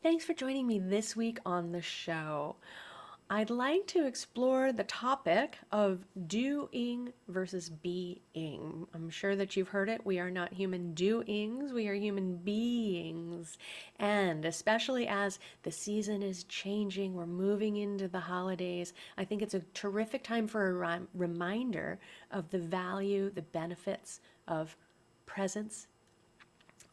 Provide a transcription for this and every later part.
Thanks for joining me this week on the show. I'd like to explore the topic of doing versus being. I'm sure that you've heard it. We are not human doings, we are human beings. And especially as the season is changing, we're moving into the holidays, I think it's a terrific time for a reminder of the value, the benefits of presence,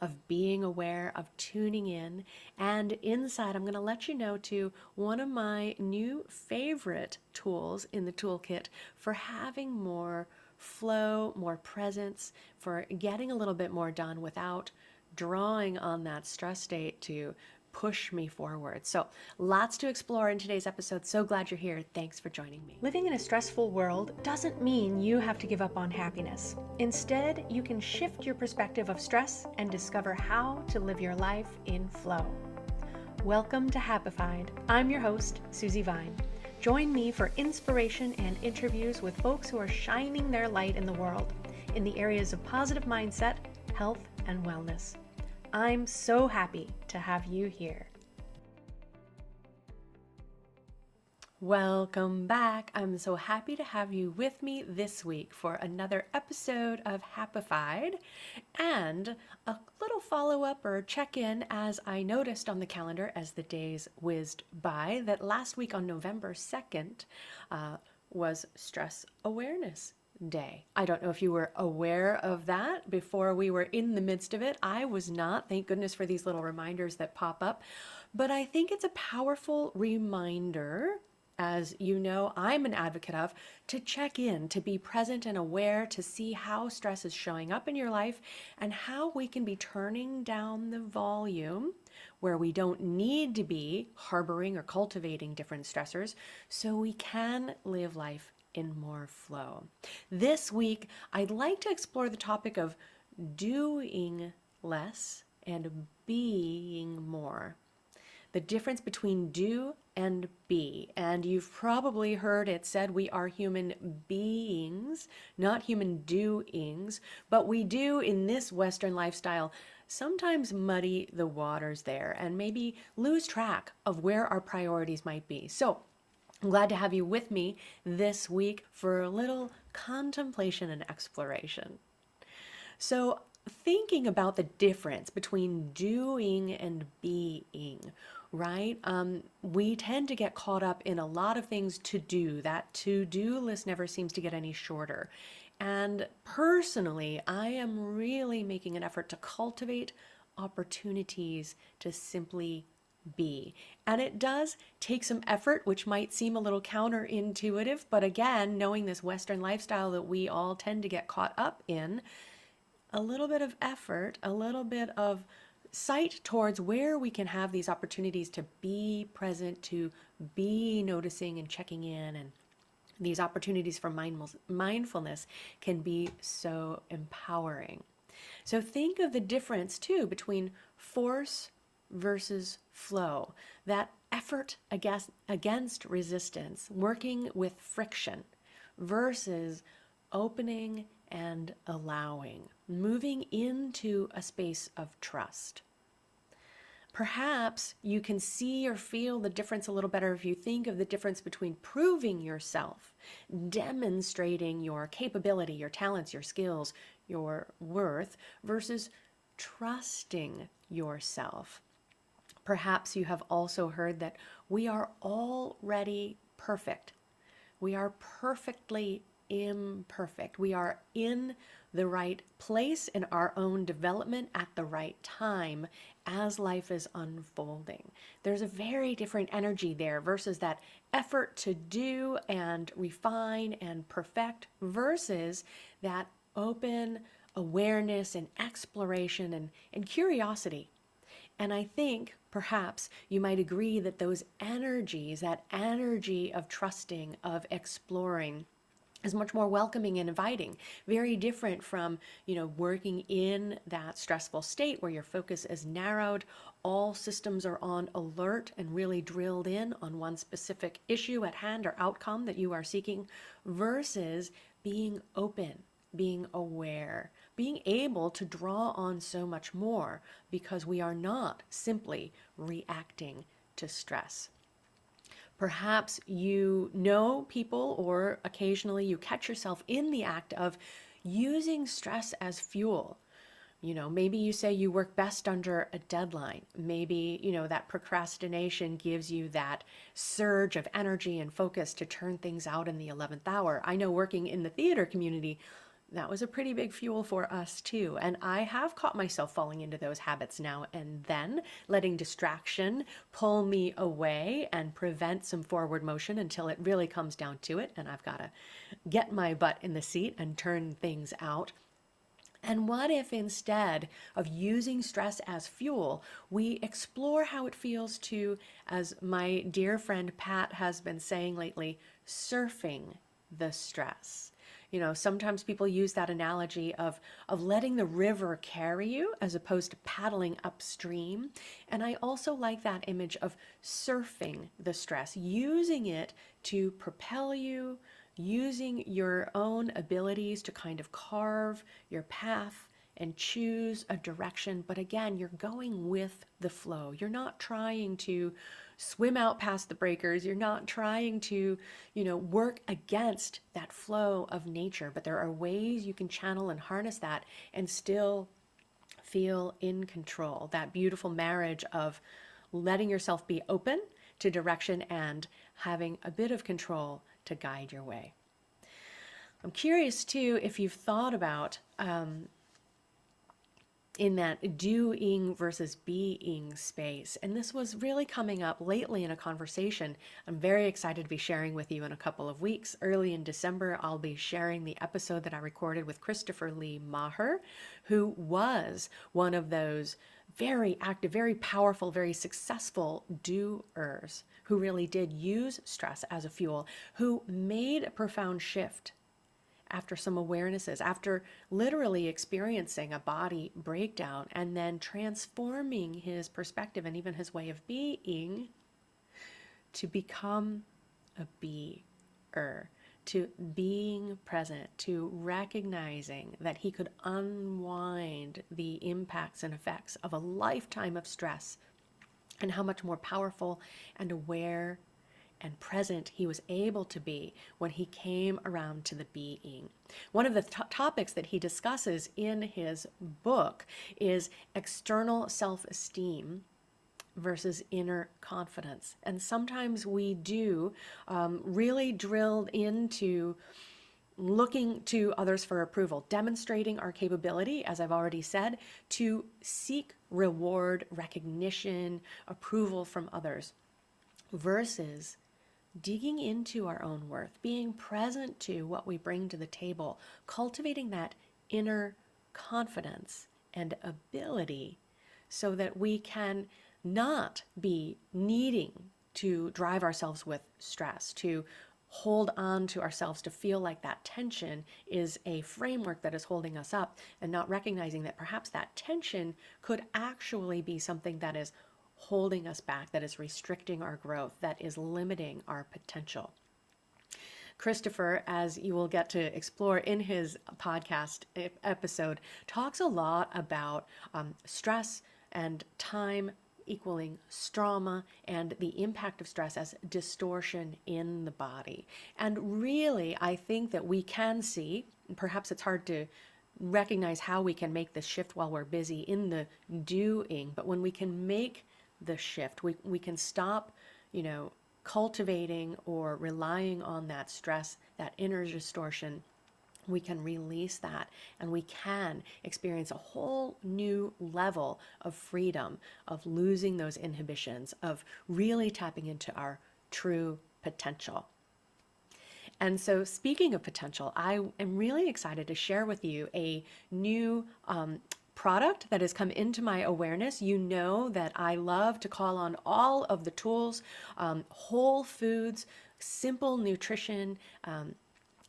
of being aware, of tuning in. And inside, I'm going to let you know to one of my new favorite tools in the toolkit for having more flow, more presence, for getting a little bit more done without drawing on that stress state to push me forward. So, lots to explore in today's episode. So glad you're here. Thanks for joining me. Living in a stressful world doesn't mean you have to give up on happiness. Instead, you can shift your perspective of stress and discover how to live your life in flow. Welcome to Happified. I'm your host, Susie Vine. Join me for inspiration and interviews with folks who are shining their light in the world in the areas of positive mindset, health, and wellness. I'm so happy to have you here. Welcome back. I'm so happy to have you with me this week for another episode of Happified and a little follow-up or check-in, as I noticed on the calendar as the days whizzed by that last week on November 2nd was Stress Awareness Day. I don't know if you were aware of that before we were in the midst of it. I was not. Thank goodness for these little reminders that pop up. But I think it's a powerful reminder, as you know, I'm an advocate of, to check in, to be present and aware, to see how stress is showing up in your life and how we can be turning down the volume where we don't need to be harboring or cultivating different stressors so we can live life in more flow. This week, I'd like to explore the topic of doing less and being more. The difference between do and be. And you've probably heard it said we are human beings, not human doings, but we do in this Western lifestyle sometimes muddy the waters there and maybe lose track of where our priorities might be. So I'm glad to have you with me this week for a little contemplation and exploration. So, thinking about the difference between doing and being, right? We tend to get caught up in a lot of things to do. That to-do list never seems to get any shorter. And personally, I am really making an effort to cultivate opportunities to simply be. And it does take some effort, which might seem a little counterintuitive, but again, knowing this Western lifestyle that we all tend to get caught up in, a little bit of effort, a little bit of sight towards where we can have these opportunities to be present, to be noticing and checking in, and these opportunities for mindfulness can be so empowering. So think of the difference too between force versus flow, that effort against resistance, working with friction versus opening and allowing, moving into a space of trust. Perhaps you can see or feel the difference a little better if you think of the difference between proving yourself, demonstrating your capability, your talents, your skills, your worth, versus trusting yourself. Perhaps you have also heard that we are already perfect. We are perfectly imperfect. We are in the right place in our own development at the right time as life is unfolding. There's a very different energy there versus that effort to do and refine and perfect versus that open awareness and exploration and curiosity. And I think perhaps you might agree that those energies, that energy of trusting, of exploring, is much more welcoming and inviting, very different from, working in that stressful state where your focus is narrowed, all systems are on alert and really drilled in on one specific issue at hand or outcome that you are seeking, versus being open, being aware, being able to draw on so much more because we are not simply reacting to stress. Perhaps you know people, or occasionally you catch yourself in the act of using stress as fuel. Maybe you say you work best under a deadline. Maybe, that procrastination gives you that surge of energy and focus to turn things out in the 11th hour. I know working in the theater community, that was a pretty big fuel for us too. And I have caught myself falling into those habits now and then, letting distraction pull me away and prevent some forward motion until it really comes down to it. And I've got to get my butt in the seat and turn things out. And what if instead of using stress as fuel, we explore how it feels to, as my dear friend Pat has been saying lately, surfing the stress? Sometimes people use that analogy of letting the river carry you as opposed to paddling upstream. And I also like that image of surfing the stress, using it to propel you, using your own abilities to kind of carve your path and choose a direction. But again, you're going with the flow. You're not trying to swim out past the breakers. You're not trying to, work against that flow of nature. But there are ways you can channel and harness that and still feel in control. That beautiful marriage of letting yourself be open to direction and having a bit of control to guide your way. I'm curious too if you've thought about in that doing versus being space. And this was really coming up lately in a conversation I'm very excited to be sharing with you in a couple of weeks. Early in December, I'll be sharing the episode that I recorded with Christopher Lee Maher, who was one of those very active, very powerful, very successful doers who really did use stress as a fuel, who made a profound shift after some awarenesses, after literally experiencing a body breakdown and then transforming his perspective and even his way of being to become a beer, to being present, to recognizing that he could unwind the impacts and effects of a lifetime of stress, and how much more powerful and aware and present he was able to be when he came around to the being. One of the topics that he discusses in his book is external self-esteem versus inner confidence. And sometimes we do really drill into looking to others for approval, demonstrating our capability, as I've already said, to seek reward, recognition, approval from others, versus digging into our own worth, being present to what we bring to the table, cultivating that inner confidence and ability so that we can not be needing to drive ourselves with stress, to hold on to ourselves, to feel like that tension is a framework that is holding us up, and not recognizing that perhaps that tension could actually be something that is holding us back, that is restricting our growth, that is limiting our potential. Christopher, as you will get to explore in his podcast episode, talks a lot about stress and time equaling stroma and the impact of stress as distortion in the body. And really, I think that we can see, perhaps it's hard to recognize how we can make this shift while we're busy in the doing, but when we can make the shift, we can stop, cultivating or relying on that stress, that inner distortion. We can release that, and we can experience a whole new level of freedom, of losing those inhibitions, of really tapping into our true potential. And so, speaking of potential, I am really excited to share with you a new product that has come into my awareness. You know that I love to call on all of the tools, whole foods, simple nutrition,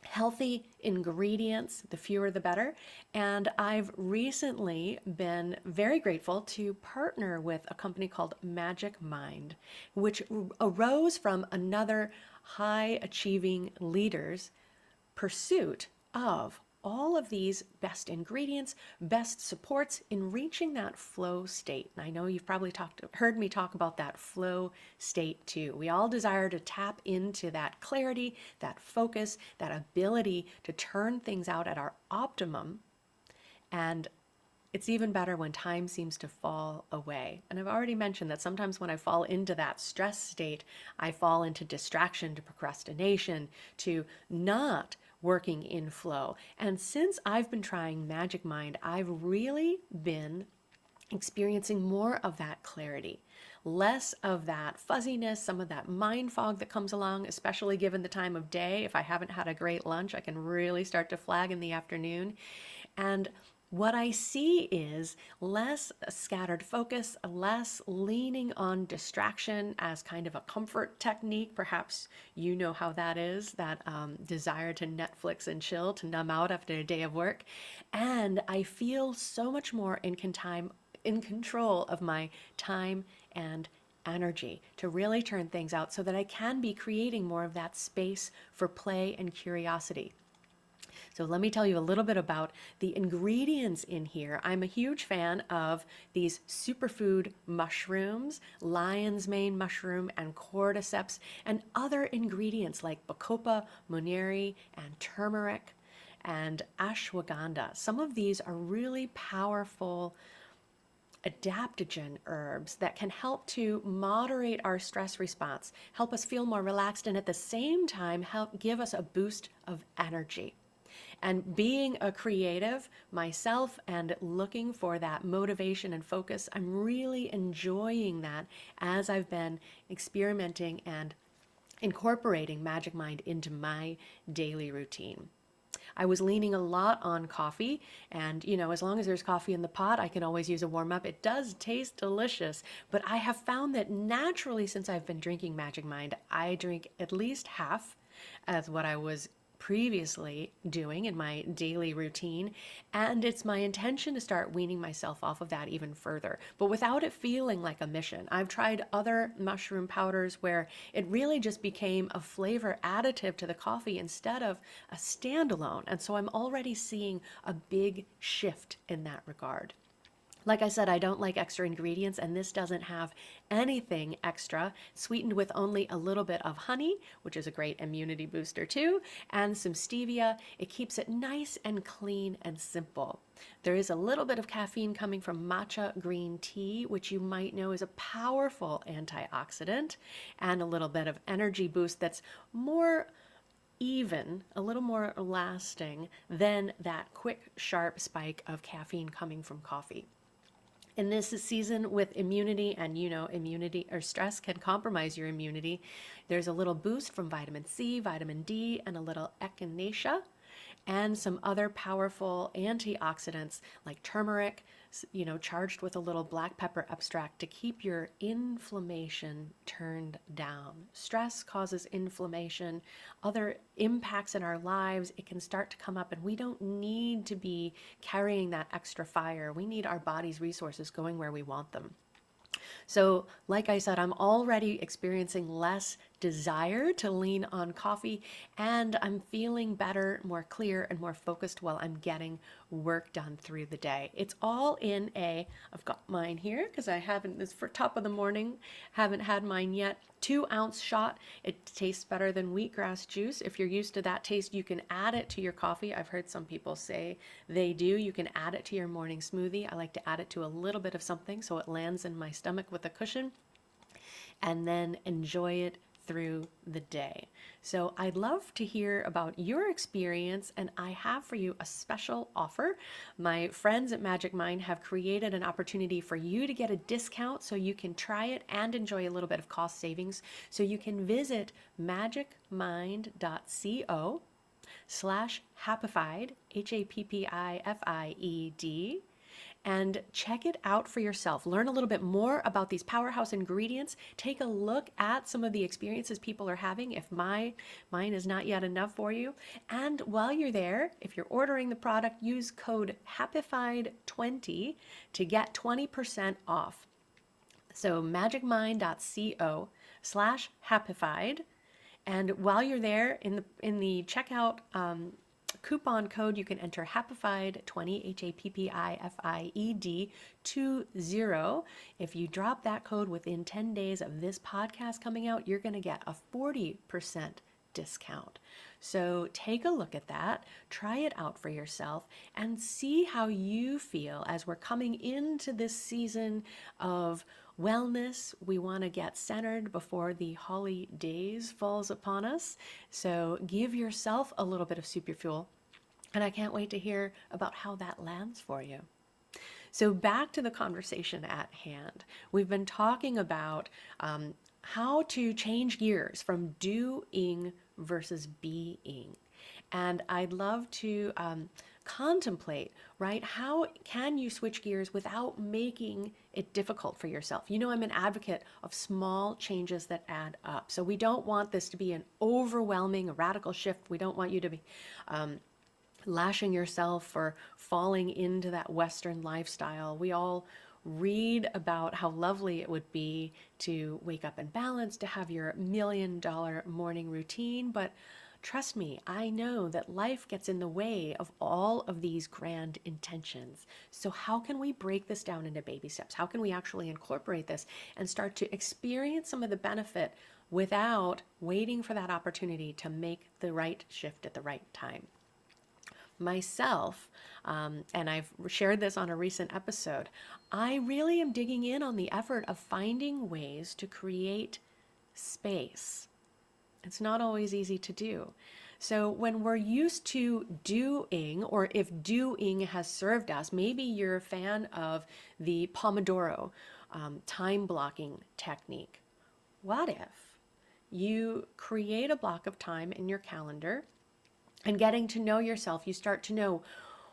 healthy ingredients, the fewer the better. And I've recently been very grateful to partner with a company called Magic Mind, which arose from another high achieving leader's pursuit of all of these best ingredients, best supports in reaching that flow state. And I know you've probably heard me talk about that flow state too. We all desire to tap into that clarity, that focus, that ability to turn things out at our optimum. And it's even better when time seems to fall away. And I've already mentioned that sometimes when I fall into that stress state, I fall into distraction, to procrastination, to not working in flow. And since I've been trying Magic Mind, I've really been experiencing more of that clarity, less of that fuzziness, some of that mind fog that comes along, especially given the time of day. If I haven't had a great lunch, I can really start to flag in the afternoon. And what I see is less scattered focus, less leaning on distraction as kind of a comfort technique. Perhaps you know how that is, that desire to Netflix and chill, to numb out after a day of work. And I feel so much more in control of my time and energy to really turn things out so that I can be creating more of that space for play and curiosity. So let me tell you a little bit about the ingredients in here. I'm a huge fan of these superfood mushrooms, lion's mane mushroom and cordyceps, and other ingredients like bacopa, moneri, and turmeric, and ashwagandha. Some of these are really powerful adaptogen herbs that can help to moderate our stress response, help us feel more relaxed, and at the same time help give us a boost of energy. And being a creative myself and looking for that motivation and focus, I'm really enjoying that as I've been experimenting and incorporating Magic Mind into my daily routine. I was leaning a lot on coffee, and as long as there's coffee in the pot, I can always use a warm up. It does taste delicious, but I have found that naturally, since I've been drinking Magic Mind, I drink at least half as what I was previously doing in my daily routine, and it's my intention to start weaning myself off of that even further, but without it feeling like a mission. I've tried other mushroom powders where it really just became a flavor additive to the coffee instead of a standalone, and so I'm already seeing a big shift in that regard. Like I said, I don't like extra ingredients, and this doesn't have anything extra, sweetened with only a little bit of honey, which is a great immunity booster too, and some stevia. It keeps it nice and clean and simple. There is a little bit of caffeine coming from matcha green tea, which you might know is a powerful antioxidant, and a little bit of energy boost that's more even, a little more lasting than that quick, sharp spike of caffeine coming from coffee. In this season with immunity, and immunity or stress can compromise your immunity, there's a little boost from vitamin C, vitamin D, and a little echinacea, and some other powerful antioxidants like turmeric, charged with a little black pepper extract to keep your inflammation turned down. Stress causes inflammation, other impacts in our lives. It can start to come up, and we don't need to be carrying that extra fire. We need our body's resources going where we want them. So, like I said, I'm already experiencing less desire to lean on coffee, and I'm feeling better, more clear, and more focused while I'm getting work done through the day. It's all I've got mine here because I haven't, this for top of the morning, haven't had mine yet. 2-ounce shot. It tastes better than wheatgrass juice. If you're used to that taste, you can add it to your coffee. I've heard some people say they do. You can add it to your morning smoothie. I like to add it to a little bit of something so it lands in my stomach with a cushion, and then enjoy it through the day. So I'd love to hear about your experience, and I have for you a special offer. My friends at Magic Mind have created an opportunity for you to get a discount so you can try it and enjoy a little bit of cost savings. So you can visit magicmind.co/happified, HAPPIFIED, and check it out for yourself. Learn a little bit more about these powerhouse ingredients. Take a look at some of the experiences people are having if mine is not yet enough for you. And while you're there, if you're ordering the product, use code HAPPIFIED20 to get 20% off. So magicmind.co/happified. And while you're there in the checkout coupon code, you can enter Happified 20, Happified 20. If you drop that code within 10 days of this podcast coming out, you're going to get a 40% discount. So take a look at that, try it out for yourself, and see how you feel as we're coming into this season of wellness. We want to get centered before the holidays falls upon us. So give yourself a little bit of super fuel. And I can't wait to hear about how that lands for you. So back to the conversation at hand. We've been talking about how to change gears from doing versus being. And I'd love to contemplate, right? How can you switch gears without making it difficult for yourself? You know, I'm an advocate of small changes that add up. So we don't want this to be an overwhelming, a radical shift. We don't want you to be lashing yourself or falling into that Western lifestyle. We all read about how lovely it would be to wake up in balance, to have your $1,000,000 morning routine. But trust me, I know that life gets in the way of all of these grand intentions. So how can we break this down into baby steps? How can we actually incorporate this and start to experience some of the benefit without waiting for that opportunity to make the right shift at the right time? Myself, and I've shared this on a recent episode, I really am digging in on the effort of finding ways to create space. It's not always easy to do. So when we're used to doing, or if doing has served us, maybe you're a fan of the Pomodoro time blocking technique. What if you create a block of time in your calendar, and getting to know yourself, you start to know,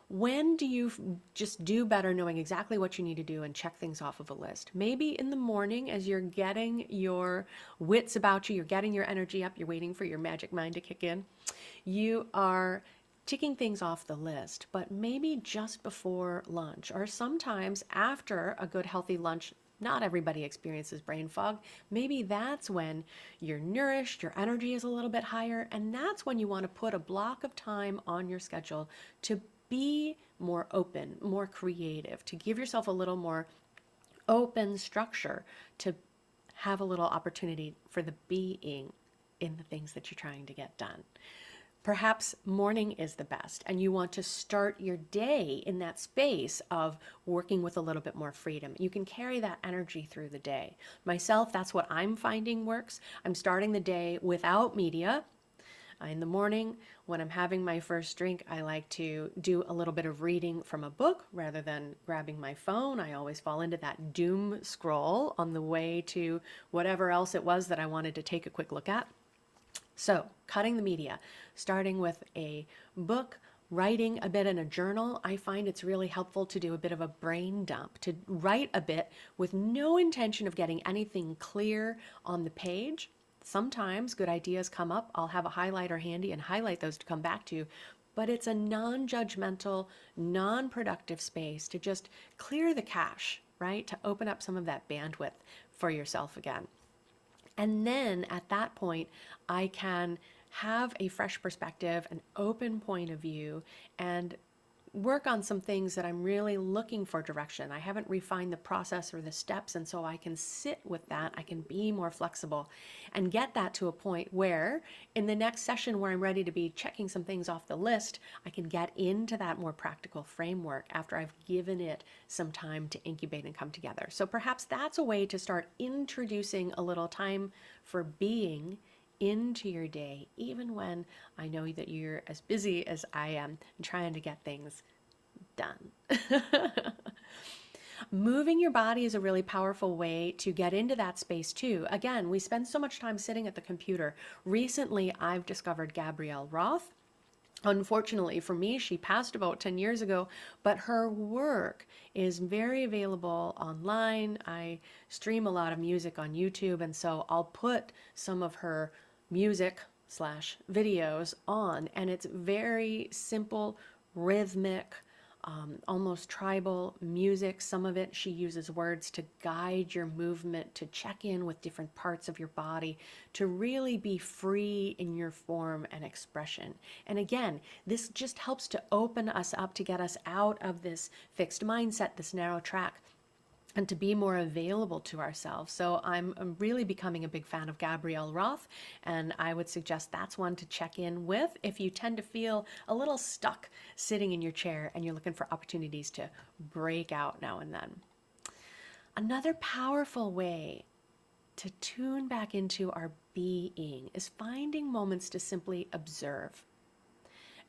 when do you just do better knowing exactly what you need to do and check things off of a list? Maybe in the morning as you're getting your wits about you, you're getting your energy up, you're waiting for your magic mind to kick in. You are ticking things off the list, but maybe just before lunch or sometimes after a good healthy lunch. Not everybody experiences brain fog. Maybe that's when you're nourished, your energy is a little bit higher, and that's when you want to put a block of time on your schedule to be more open, more creative, to give yourself a little more open structure, to have a little opportunity for the being in the things that you're trying to get done. Perhaps morning is the best, and you want to start your day in that space of working with a little bit more freedom. You can carry that energy through the day. Myself, that's what I'm finding works. I'm starting the day without media. In the morning, when I'm having my first drink, I like to do a little bit of reading from a book rather than grabbing my phone. I always fall into that doom scroll on the way to whatever else it was that I wanted to take a quick look at. So, cutting the media, starting with a book, writing a bit in a journal. I find it's really helpful to do a bit of a brain dump, to write a bit with no intention of getting anything clear on the page. Sometimes good ideas come up. I'll have a highlighter handy and highlight those to come back to. But it's a non-judgmental, non-productive space to just clear the cache, right? To open up some of that bandwidth for yourself again. And then at that point, I can have a fresh perspective, an open point of view, and work on some things that I'm really looking for direction. I haven't refined the process or the steps, and so I can sit with that. I can be more flexible and get that to a point where in the next session where I'm ready to be checking some things off the list, I can get into that more practical framework after I've given it some time to incubate and come together. So perhaps that's a way to start introducing a little time for being into your day, even when I know that you're as busy as I am trying to get things done. Moving your body is a really powerful way to get into that space too. Again, we spend so much time sitting at the computer. Recently, I've discovered Gabrielle Roth. Unfortunately for me, she passed about 10 years ago, but her work is very available online. I stream a lot of music on YouTube, and so I'll put some of her music/videos on, and it's very simple, rhythmic, almost tribal music. Some of it, she uses words to guide your movement, to check in with different parts of your body, to really be free in your form and expression. And again, this just helps to open us up, to get us out of this fixed mindset, this narrow track, and to be more available to ourselves. So I'm really becoming a big fan of Gabrielle Roth, and I would suggest that's one to check in with if you tend to feel a little stuck sitting in your chair and you're looking for opportunities to break out now and then. Another powerful way to tune back into our being is finding moments to simply observe.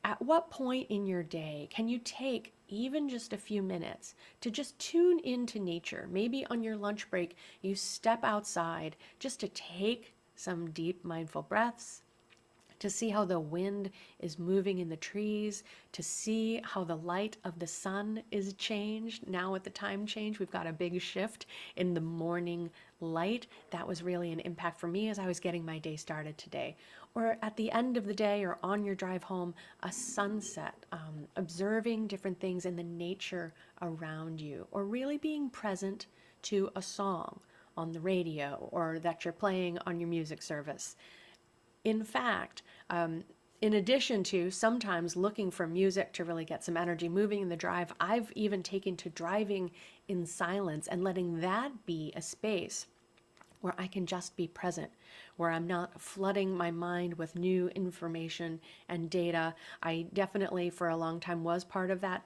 At what point in your day can you take even just a few minutes to just tune into nature? Maybe on your lunch break, you step outside just to take some deep mindful breaths, to see how the wind is moving in the trees, to see how the light of the sun is changed. Now with the time change, we've got a big shift in the morning light. That was really an impact for me as I was getting my day started today. Or at the end of the day or on your drive home, a sunset, observing different things in the nature around you, or really being present to a song on the radio or that you're playing on your music service. In fact, in addition to sometimes looking for music to really get some energy moving in the drive, I've even taken to driving in silence and letting that be a space where I can just be present, where I'm not flooding my mind with new information and data. I definitely, for a long time, was part of that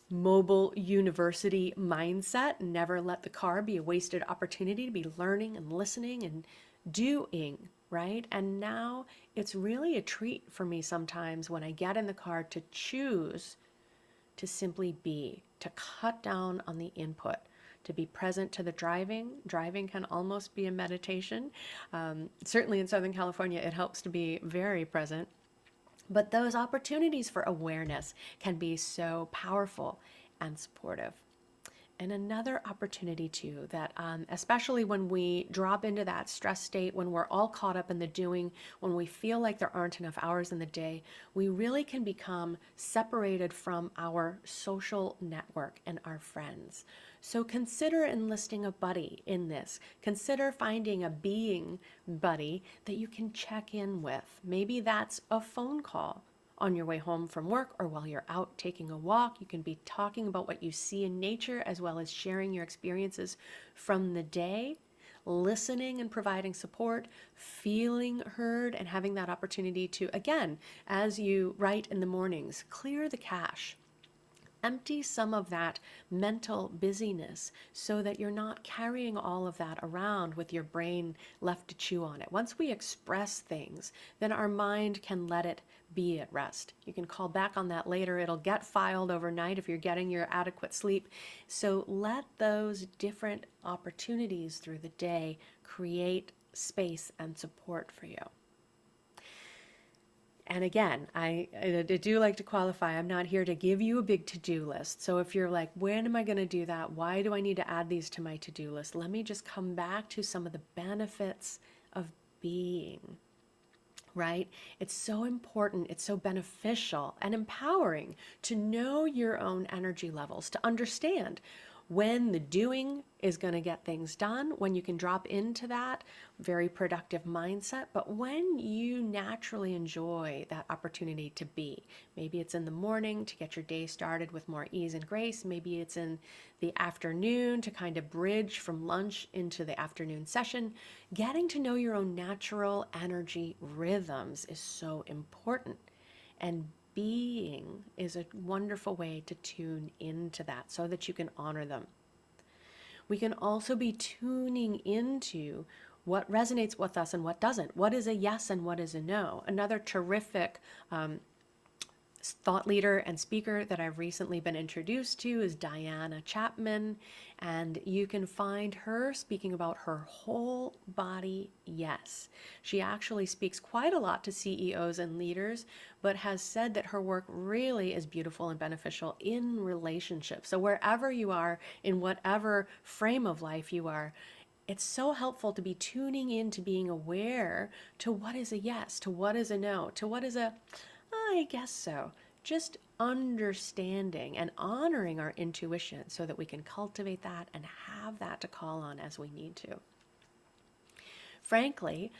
mobile university mindset. Never let the car be a wasted opportunity to be learning and listening and doing, right? And now it's really a treat for me sometimes when I get in the car to choose to simply be, to cut down on the input, to be present to the driving. Driving can almost be a meditation. Certainly in Southern California, it helps to be very present. But those opportunities for awareness can be so powerful and supportive. And another opportunity too, that especially when we drop into that stress state, when we're all caught up in the doing, when we feel like there aren't enough hours in the day, we really can become separated from our social network and our friends. So consider enlisting a buddy in this. Consider finding a being buddy that you can check in with. Maybe that's a phone call on your way home from work or while you're out taking a walk. You can be talking about what you see in nature as well as sharing your experiences from the day, listening and providing support, feeling heard, and having that opportunity to, again, as you write in the mornings, clear the cache. Empty some of that mental busyness so that you're not carrying all of that around with your brain left to chew on it. Once we express things, then our mind can let it be at rest. You can call back on that later. It'll get filed overnight if you're getting your adequate sleep. So let those different opportunities through the day create space and support for you. And again, I do like to qualify, I'm not here to give you a big to-do list. So if you're like, when am I going to do that? Why do I need to add these to my to-do list? Let me just come back to some of the benefits of being, right? It's so important, it's so beneficial and empowering to know your own energy levels, to understand when the doing is going to get things done, when you can drop into that very productive mindset, but when you naturally enjoy that opportunity to be. Maybe it's in the morning to get your day started with more ease and grace. Maybe it's in the afternoon to kind of bridge from lunch into the afternoon session. Getting to know your own natural energy rhythms is so important. And being is a wonderful way to tune into that so that you can honor them. We can also be tuning into what resonates with us and what doesn't. What is a yes and what is a no? Another terrific thought leader and speaker that I've recently been introduced to is Diana Chapman, and you can find her speaking about her whole body yes. She actually speaks quite a lot to CEOs and leaders, but has said that her work really is beautiful and beneficial in relationships. So wherever you are, in whatever frame of life you are, it's so helpful to be tuning in to being aware to what is a yes, to what is a no, to what is a I guess so. just understanding and honoring our intuition so that we can cultivate that and have that to call on as we need to. Frankly,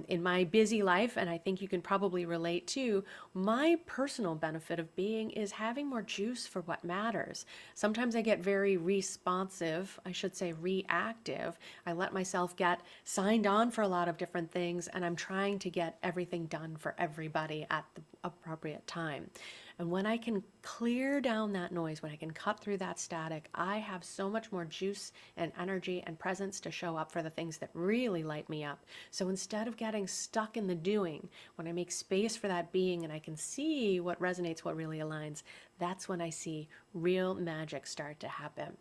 in my busy life, and I think you can probably relate too, my personal benefit of being is having more juice for what matters. Sometimes I get very responsive, I should say reactive. I let myself get signed on for a lot of different things, and I'm trying to get everything done for everybody at the appropriate time. And when I can clear down that noise, when I can cut through that static, I have so much more juice and energy and presence to show up for the things that really light me up. So instead of getting stuck in the doing, when I make space for that being and I can see what resonates, what really aligns, that's when I see real magic start to happen.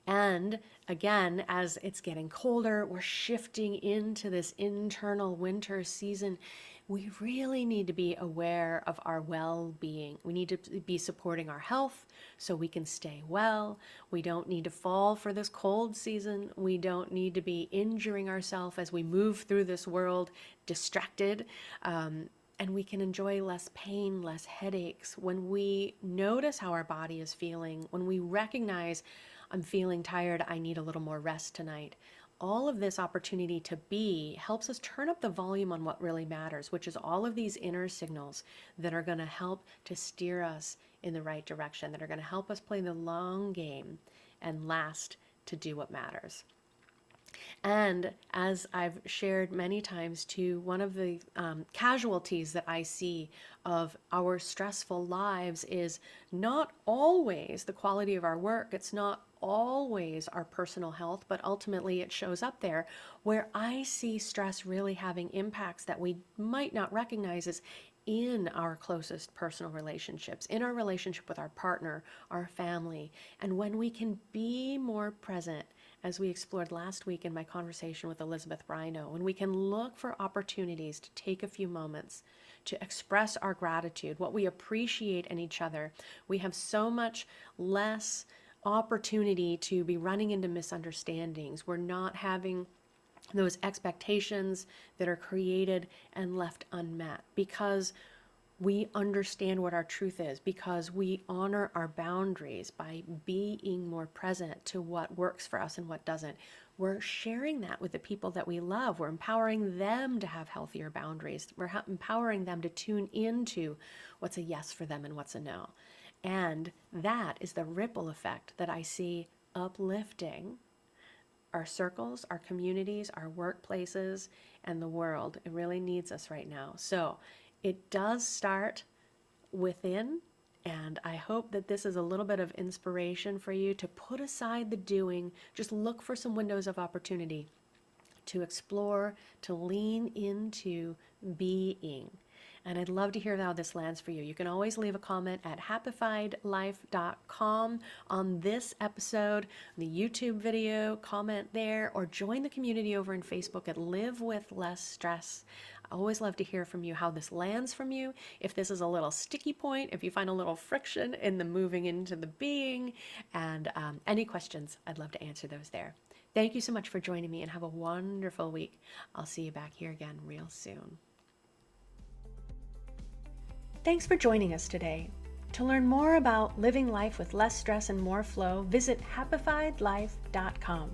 And again, as it's getting colder, we're shifting into this internal winter season. We really need to be aware of our well-being. We need to be supporting our health so we can stay well. We don't need to fall for this cold season. We don't need to be injuring ourselves as we move through this world distracted. And we can enjoy less pain, less headaches. When we notice how our body is feeling, when we recognize, I'm feeling tired, I need a little more rest tonight. All of this opportunity to be helps us turn up the volume on what really matters, which is all of these inner signals that are going to help to steer us in the right direction, that are going to help us play the long game and last to do what matters. And as I've shared many times too, one of the casualties that I see of our stressful lives is not always the quality of our work. It's not always our personal health, but ultimately it shows up there where I see stress really having impacts that we might not recognize as in our closest personal relationships, in our relationship with our partner, our family. And when we can be more present, as we explored last week in my conversation with Elizabeth Rhino, when we can look for opportunities to take a few moments to express our gratitude, what we appreciate in each other, we have so much less opportunity to be running into misunderstandings. We're not having those expectations that are created and left unmet because we understand what our truth is, because we honor our boundaries by being more present to what works for us and what doesn't. We're sharing that with the people that we love. We're empowering them to have healthier boundaries. We're empowering them to tune into what's a yes for them and what's a no. And that is the ripple effect that I see uplifting our circles, our communities, our workplaces, and the world. It really needs us right now. So it does start within, and I hope that this is a little bit of inspiration for you to put aside the doing, just look for some windows of opportunity to explore, to lean into being. And I'd love to hear how this lands for you. You can always leave a comment at happifiedlife.com on this episode, the YouTube video, comment there, or join the community over in Facebook at Live With Less Stress. I always love to hear from you how this lands from you, if this is a little sticky point, if you find a little friction in the moving into the being, and any questions, I'd love to answer those there. Thank you so much for joining me and have a wonderful week. I'll see you back here again real soon. Thanks for joining us today. To learn more about living life with less stress and more flow, visit happifiedlife.com.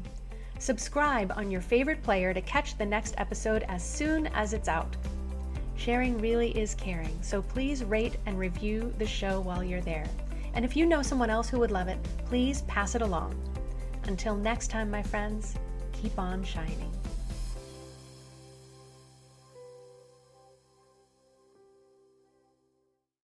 Subscribe on your favorite player to catch the next episode as soon as it's out. Sharing really is caring, so please rate and review the show while you're there. And if you know someone else who would love it, please pass it along. Until next time, my friends, keep on shining.